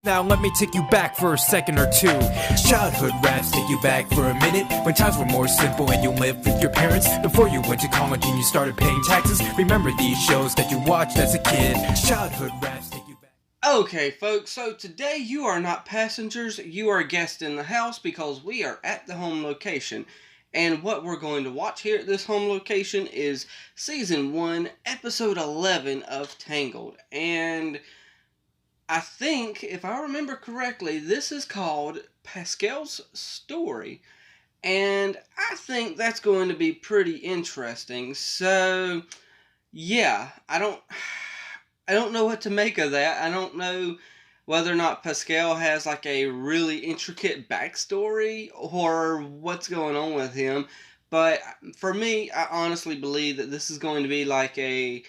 Now let me take you back for a second or two. Childhood raps take you back for a minute, when times were more simple and you lived with your parents. Before you went to college and you started paying taxes. Remember these shows that you watched as a kid. Childhood raps take you back. Okay folks, so today you are not passengers, you are guests in the house because we are at the home location. And what we're going to watch here at this home location is Season 1, Episode 11 of Tangled. And I think, if I remember correctly, this is called Pascal's Story. And I think that's going to be pretty interesting. So, yeah, I don't know what to make of that. I don't know whether or not Pascal has like a really intricate backstory or what's going on with him. But for me, I honestly believe that this is going to be like a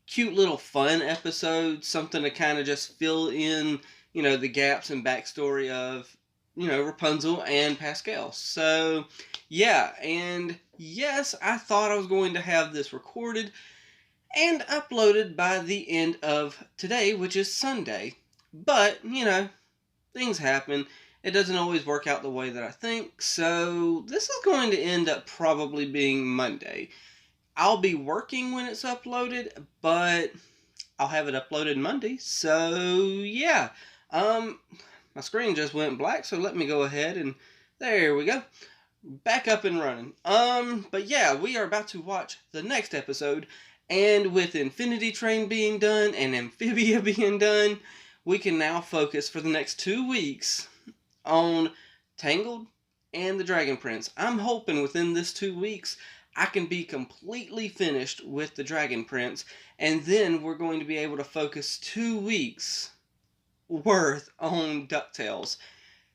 cute little fun episode, something to kind of just fill in, the gaps and backstory of, Rapunzel and Pascal. So, yeah, and yes, I thought I was going to have this recorded and uploaded by the end of today, which is Sunday. But, things happen. It doesn't always work out the way that I think, so this is going to end up probably being Monday. I'll be working when it's uploaded, but I'll have it uploaded Monday. So, yeah. My screen just went black, so let me go ahead and there we go. Back up and running. But yeah, we are about to watch the next episode, and with Infinity Train being done and Amphibia being done, we can now focus for the next 2 weeks on Tangled and the Dragon Prince. I'm hoping within this 2 weeks I can be completely finished with the Dragon Prince, and then we're going to be able to focus 2 weeks worth on DuckTales.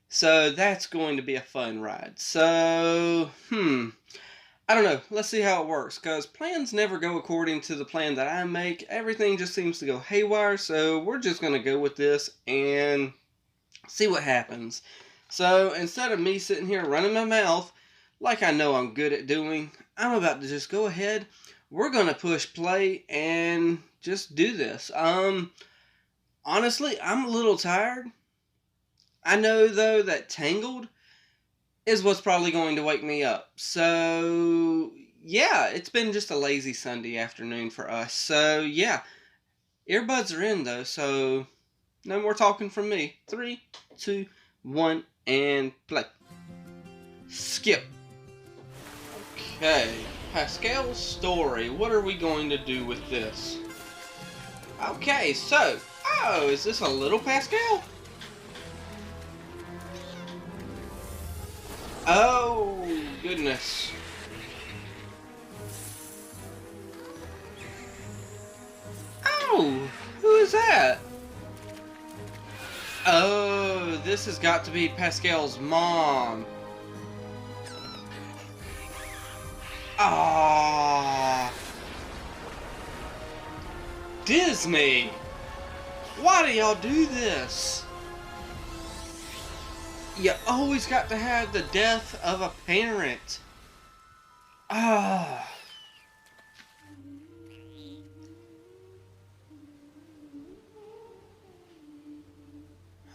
So that's going to be a fun ride. So, I don't know. Let's see how it works, because plans never go according to the plan that I make. Everything just seems to go haywire, so we're just going to go with this and see what happens. So, instead of me sitting here running my mouth, like I know I'm good at doing, I'm about to just go ahead. We're going to push play and just do this. Honestly, I'm a little tired. I know, though, that Tangled is what's probably going to wake me up. So, yeah, it's been just a lazy Sunday afternoon for us. So, yeah, earbuds are in, though, so no more talking from me. 3, 2, 1, and play. Skip. Okay, Pascal's Story. What are we going to do with this? Okay, so, is this a little Pascal? Oh, goodness. Oh, who is that? Oh, this has got to be Pascal's mom. Ah, Disney! Why do y'all do this? You always got to have the death of a parent. Ah.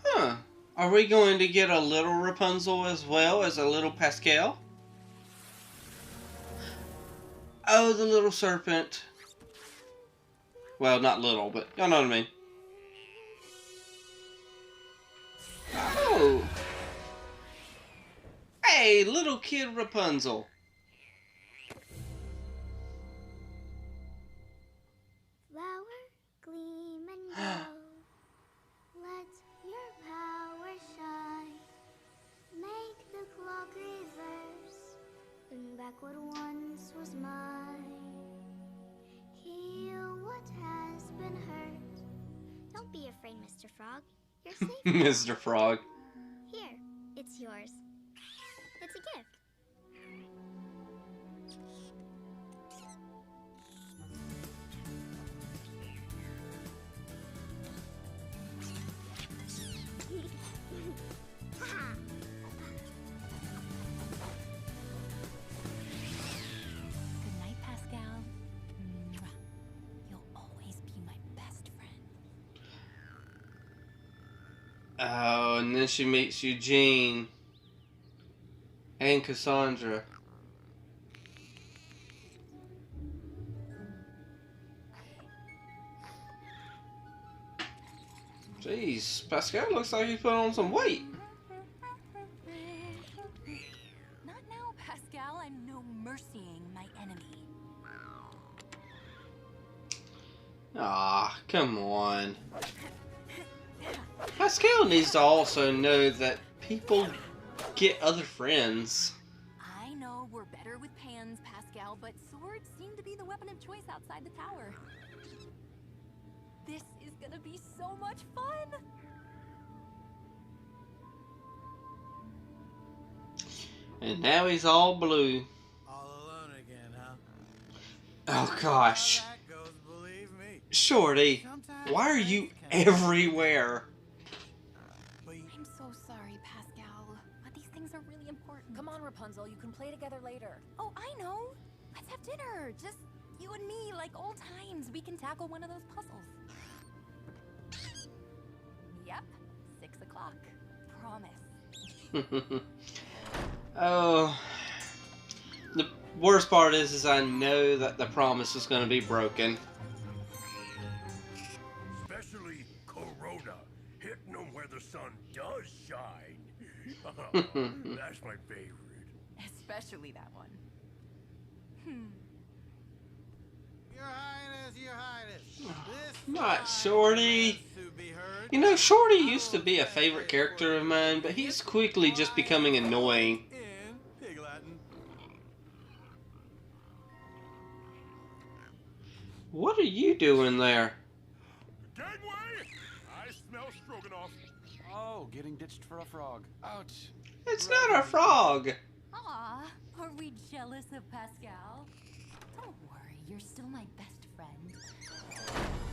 Huh. Are we going to get a little Rapunzel as well as a little Pascal? Oh, the little serpent. Well, not little, but y'all know what I mean. Oh. Hey, little kid Rapunzel. Flower, gleam and glow. Let your power shine. Make the clock reverse. Bring back what once was mine. Heal what has been hurt. Don't be afraid, Mr. Frog. You're safe. Mr. Frog. Here, it's yours. It's a gift. Good night, Pascal. Mwah. You'll always be my best friend. Oh, and then she meets Eugene and Cassandra. Jeez, Pascal looks like he's put on some weight. Not now, Pascal. I'm no mercying my enemy. Ah, come on. Pascal needs to also know that people get other friends. I know we're better with pans, Pascal, but swords seem to be the weapon of choice outside the tower. This is gonna be so much fun! And now he's all blue. All alone again, huh? Oh gosh. How that goes, believe me. Shorty, why are you everywhere? I'm so sorry, Pascal, but these things are really important. Come on, Rapunzel, you can play together later. Oh, I know! Let's have dinner! Just you and me, like old times. We can tackle one of those puzzles. Yep, 6 o'clock. Promise. Oh. The worst part is I know that the promise is going to be broken. Especially Corona, hitting them where the sun does shine. That's my favorite. Especially that one. Your Highness. This Not fine Shorty. is to be heard. You know, Shorty used to be a favorite character of mine, but he's quickly just becoming annoying. In Pig Latin. What are you doing there? Gangway! I smell stroganoff. Oh, getting ditched for a frog. Ouch. It's not a frog. Aw, are we jealous of Pascal? Don't worry, you're still my best friend.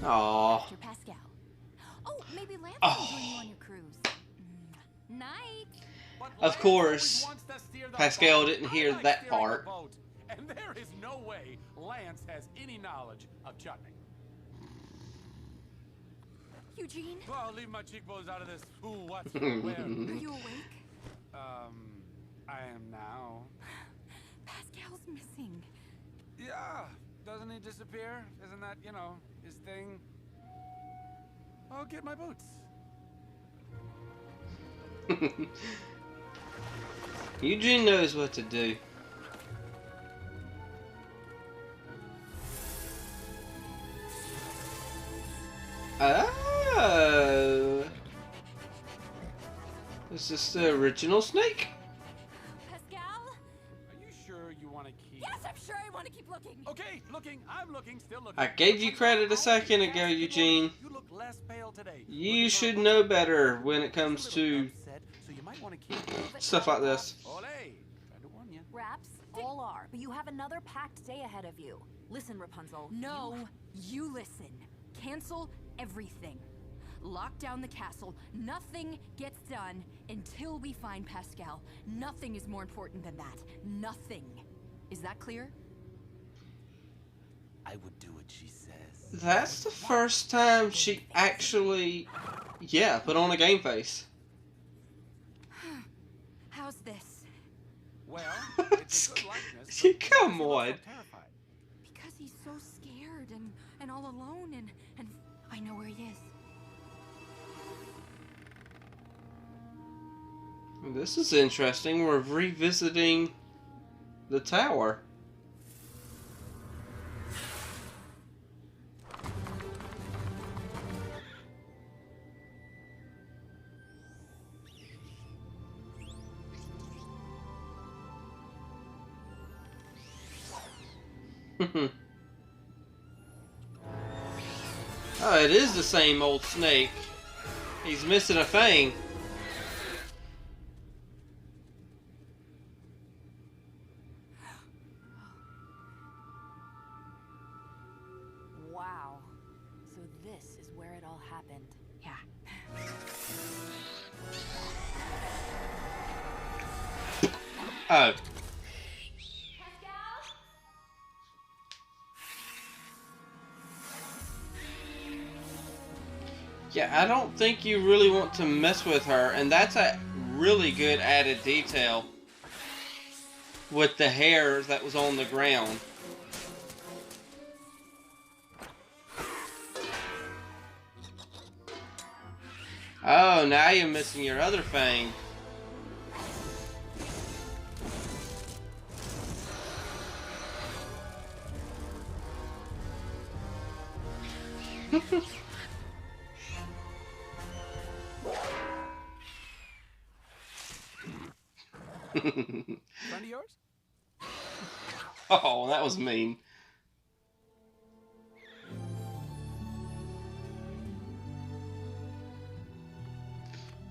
Aww. You're Pascal. Oh, maybe Lance Oh. can join you on your cruise. Night. But Of Lance course, always wants to steer the Pascal boat. didn't I hear like that steering the part. boat, and there is no way Lance has any knowledge of chutney. Eugene, Well, leave my cheekbones out of this. Who, what, where? are you awake? I am now. Pascal's missing. Yeah, doesn't he disappear? Isn't that, you know, his thing? I'll get my boots. Eugene knows what to do. Oh. Is this the original snake? Pascal? Are you sure you want to keep... Yes, I'm sure I want to keep looking. Okay, looking. I'm looking. Still looking. I gave you credit a second ago, Eugene. You look less pale today. You should know better when it comes to So you might want to keep... stuff like this. Ole! Tried to warn you. Raps, all are, but you have another packed day ahead of you. Listen, Rapunzel. No, you listen. Cancel everything. Lock down the castle. Nothing gets done until we find Pascal. Nothing is more important than that. Nothing. Is that clear? I would do what she says. That's the first time she actually, put on a game face. How's this? Well, it's a good likeness. but Come she looks on. so terrified. Because he's so scared and all alone and I know where he is. This is interesting. We're revisiting the tower. Oh, it is the same old snake. He's missing a fang. Wow. So this is where it all happened. Yeah. Oh. Yeah, I don't think you really want to mess with her, and that's a really good added detail with the hair that was on the ground. Oh, now you're missing your other fang. Friend of yours? Oh, that was mean.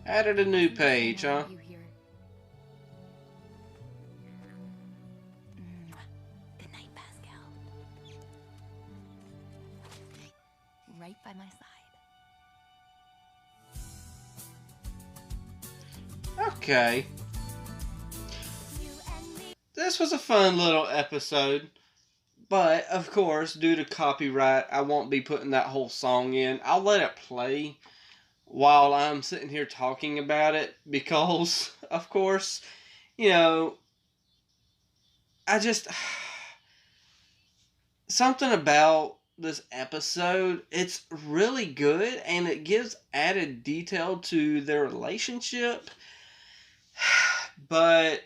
Added a new page, huh? You here. Good night, Pascal. Right by my side. Okay. This was a fun little episode. But, of course, due to copyright, I won't be putting that whole song in. I'll let it play while I'm sitting here talking about it. Because, of course, you know, I just... Something about this episode, it's really good. And it gives added detail to their relationship. But...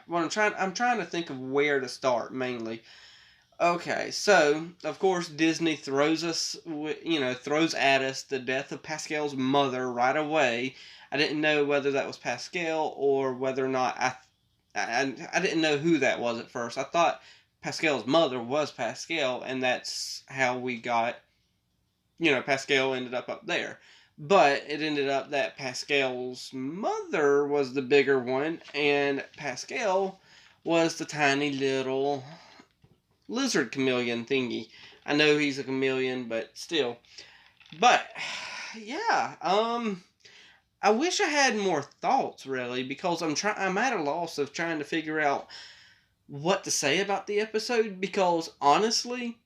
Well, I'm trying to think of where to start mainly. Okay, so of course Disney throws at us the death of Pascal's mother right away. I didn't know whether that was Pascal or whether or not I didn't know who that was at first. I thought Pascal's mother was Pascal, and that's how we got, Pascal ended up there. But it ended up that Pascal's mother was the bigger one, and Pascal was the tiny little lizard chameleon thingy. I know he's a chameleon, but still. But, yeah, I wish I had more thoughts, really, because I'm at a loss of trying to figure out what to say about the episode, because, honestly,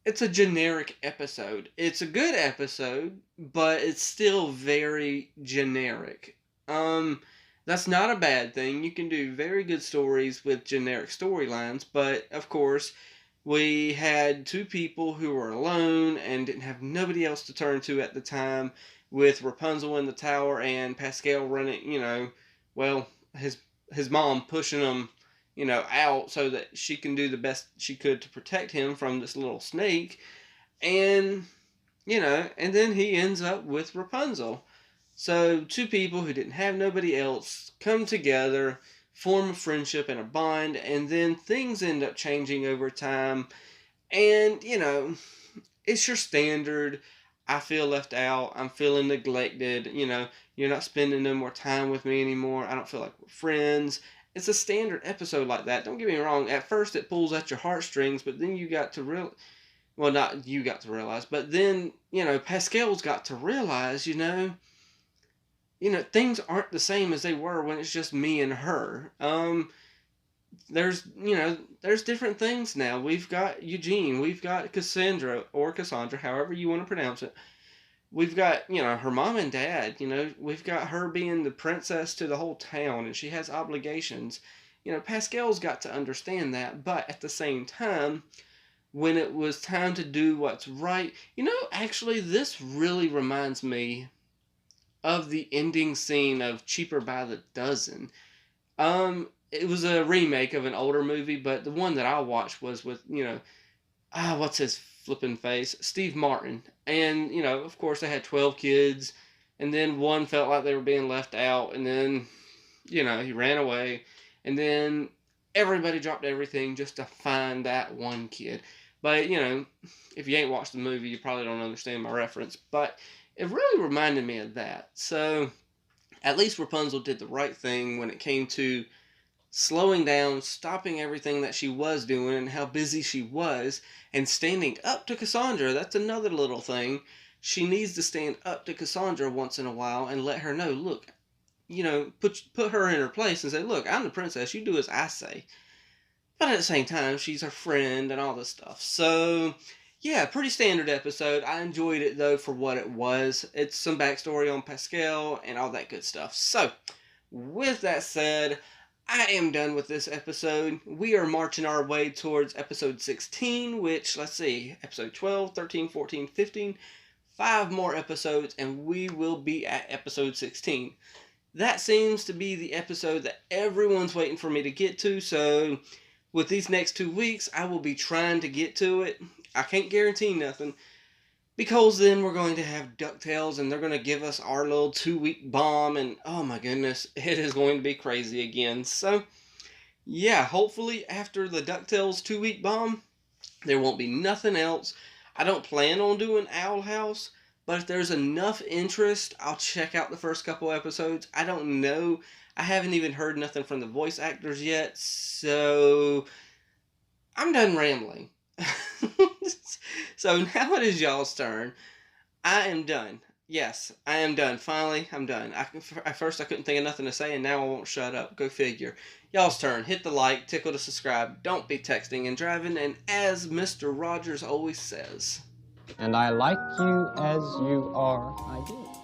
it's a generic episode. It's a good episode, but it's still very generic. That's not a bad thing. You can do very good stories with generic storylines, but of course, we had two people who were alone and didn't have nobody else to turn to at the time, with Rapunzel in the tower and Pascal running, his mom pushing him out so that she can do the best she could to protect him from this little snake. And, and then he ends up with Rapunzel. So, two people who didn't have nobody else come together, form a friendship and a bond, and then things end up changing over time. And, it's your standard, I feel left out, I'm feeling neglected, you're not spending no more time with me anymore, I don't feel like we're friends. It's a standard episode like that. Don't get me wrong. At first, it pulls at your heartstrings, but then you got to well, not you got to realize, but then Pascal's got to realize, things aren't the same as they were when it's just me and her. There's different things now. We've got Eugene. We've got Cassandra, or Cassandra, however you want to pronounce it. We've got, her mom and dad, we've got her being the princess to the whole town, and she has obligations. Pascal's got to understand that, but at the same time, when it was time to do what's right, actually, this really reminds me of the ending scene of Cheaper by the Dozen. It was a remake of an older movie, but the one that I watched was with, what's his flipping face? Steve Martin. And, of course they had 12 kids, and then one felt like they were being left out, and then, he ran away, and then everybody dropped everything just to find that one kid. But, if you ain't watched the movie, you probably don't understand my reference, but it really reminded me of that. So, at least Rapunzel did the right thing when it came to slowing down, stopping everything that she was doing and how busy she was, and standing up to Cassandra. That's another little thing. She needs to stand up to Cassandra once in a while and let her know, look, put her in her place and say, look, I'm the princess, you do as I say. But at the same time, she's her friend and all this stuff. So, Yeah, pretty standard episode. I enjoyed it though for what it was. It's some backstory on Pascal and all that good stuff. So, with that said, I am done with this episode. We are marching our way towards episode 16, which, let's see, episode 12, 13, 14, 15, 5 more episodes, and we will be at episode 16. That seems to be the episode that everyone's waiting for me to get to, so with these next 2 weeks, I will be trying to get to it. I can't guarantee nothing, because then we're going to have DuckTales, and they're going to give us our little 2-week bomb, and oh my goodness, it is going to be crazy again. So, yeah, hopefully after the DuckTales 2-week bomb, there won't be nothing else. I don't plan on doing Owl House, but if there's enough interest, I'll check out the first couple episodes. I don't know. I haven't even heard nothing from the voice actors yet, so I'm done rambling. So now it is y'all's turn. I am done. Yes, I am done. Finally, I'm done. At first I couldn't think of nothing to say, and now I won't shut up. Go figure. Y'all's turn. Hit the like, tickle to subscribe. Don't be texting and driving, and as Mr. Rogers always says, And I like you as you are, I do.